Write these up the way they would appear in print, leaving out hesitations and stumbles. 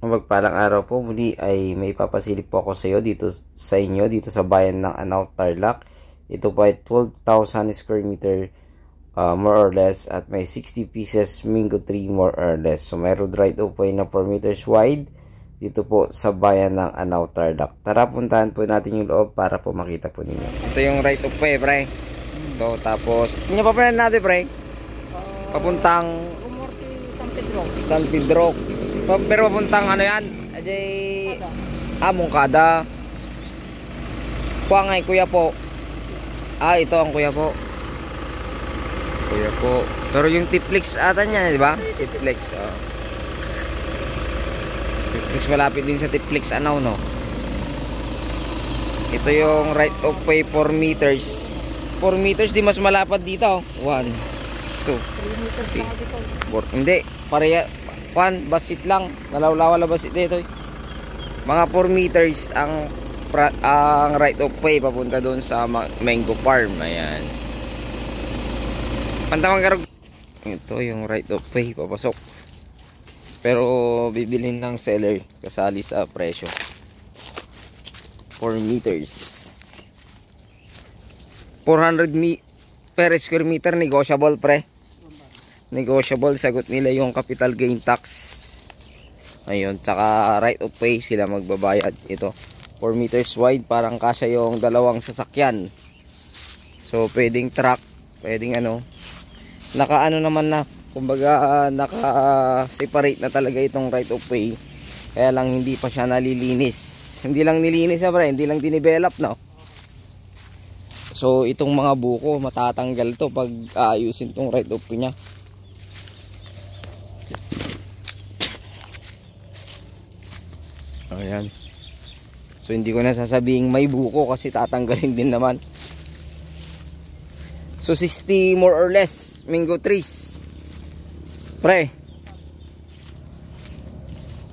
Mapagpalang araw po, muli ay may ipapasilip po ako sa inyo dito sa bayan ng Anao, Tarlac. Ito po ay 12,000 square meter more or less at may 60 pieces mango tree more or less. So may road right po ay na 4 meters wide dito po sa bayan ng Anao, Tarlac. Tara, puntahan po natin yung loob para po makita po ninyo. Ito yung right of way, pre. Ito, tapos hindi pa pa natin, pre. Papuntang San Pedro. San Pedro. Pero papuntang ano yan? Ajay Mongkada. Kuha nga kuya po. Ito ang kuya po. Kuya po. Pero yung Tiplex ata niya, di ba? Tiplex. Tiplex malapit din sa Tiplex Anao, no? Ito yung right of way 4 meters. 4 meters di mas malapad dito. 1 2 3 4. Hindi, pareha. Basit lang, nalawlawa basit dito. Mga 4 meters ang right of way papunta doon sa mango farm. Ayan. Pantamang karog. Ito yung right of way papasok. Pero bibilhin ng seller kasali sa presyo. 4 meters. 400 per square meter, negotiable, pre. Negotiable, sagot nila yung capital gain tax. Ayun, tsaka right of way sila magbabayad. Ito 4 meters wide, parang kasya yung dalawang sasakyan. So pwedeng truck, pwedeng naka naman na, kumbaga naka separate na talaga itong right of way. Kaya lang hindi pa siya nalilinis. Hindi lang nilinis na, hindi lang dinevelop, no. So itong mga buko matatanggal to pag aayusin tong right of way niya. Ayan. So hindi ko na sasabing may buko kasi tatanggalin din naman. So 60 more or less mango trees. Pre.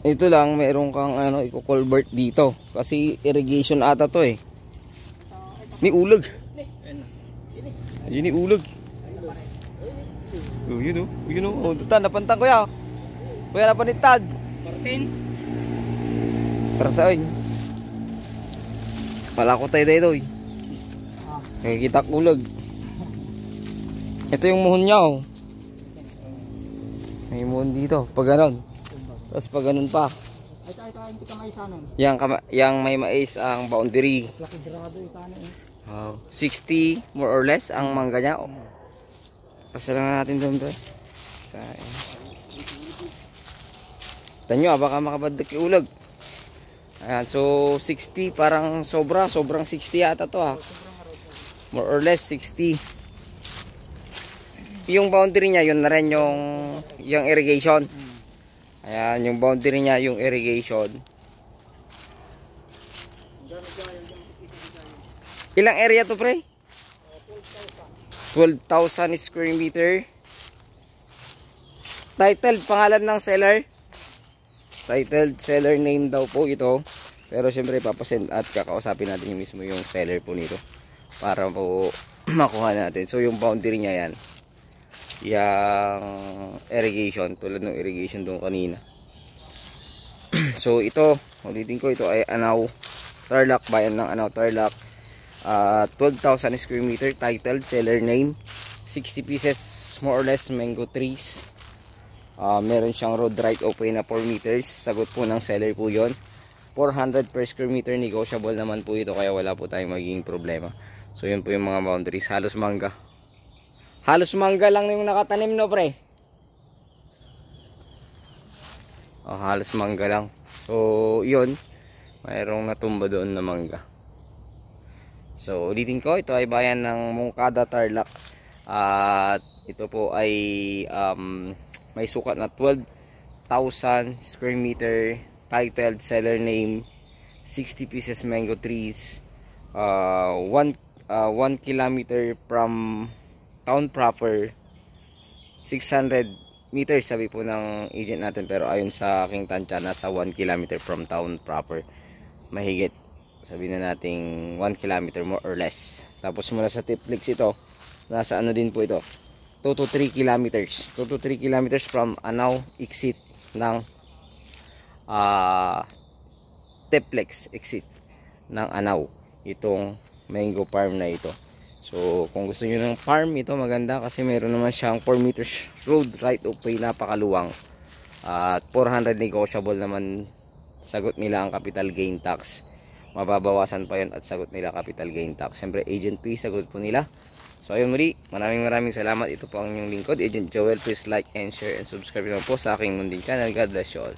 Ito lang, meron kang i-culvert dito kasi irrigation ata to eh. Ni ulag. Ayun ni ulag. Yun oh. Dutan napantang ko ya. Kuya napanitad. 14. Tara saan? Pala ko tayo dito. Nakikita kulag. Ito yung muhon niya oh. May muhon dito. Pag ganon. Tapos pag ganon pa. Ito hindi ka maisanan. Yang may mais ang boundary. Laki drado ito Wow. 60 more or less ang mangga niya. Pasalangan natin doon bro. Tanyo baka makabadak yung ulag. Ayan, so 60 parang sobrang 60 yata to ha. More or less 60. Yung boundary niya yun na rin yung irrigation. Ayan, yung boundary niya yung irrigation. Ilang area to, pre? 12,000 square meter. Titled, pangalan ng seller. Titled, seller name daw po ito. Pero syempre papasend at kakausapin natin yung mismo yung seller po nito para po makuha natin. So yung boundary niya yan, yung irrigation, tulad ng irrigation doon kanina. So ito, ulitin ko, ito ay Anao, Tarlac, bayan ng Anao, Tarlac. 12,000 square meter, titled, seller name, 60 pieces more or less mango trees. Meron siyang road right of way na 4 meters. Sagot po ng seller po yon. 400 per square meter, negotiable naman po ito, kaya wala po tayong magiging problema. So yun po yung mga boundaries. Halos mangga. Halos mangga lang yung nakatanim, no, pre? Halos mangga lang. So yun, mayroong natumba doon na mangga. So ulitin ko, ito ay bayan ng Mongkada, Tarlac. At ito po ay may sukat na 12,000 square meter, titled, seller name, 60 pieces mango trees, 1 kilometer from town proper, 600 meters sabi po ng agent natin, pero ayon sa aking tansya nasa 1 kilometer from town proper, mahigit, sabi na nating 1 kilometer more or less. Tapos mula sa Tiplex ito, nasa din po ito, 2 to 3 kilometers. 2 to 3 kilometers from Anao, exit ng Teplex exit ng Anao itong mango farm na ito. So kung gusto niyo ng farm ito, maganda kasi meron naman siyang 4 meters road right of way, napakaluwang. At 400 negotiable naman sagot nila ang capital gain tax. Mababawasan pa yun at sagot nila capital gain tax. Siyempre agent fee sagot po nila. So ayun muli, maraming salamat. Ito po ang inyong lingkod, Agent Joel. Please like and share and subscribe naman po sa aking munding channel. God bless you all.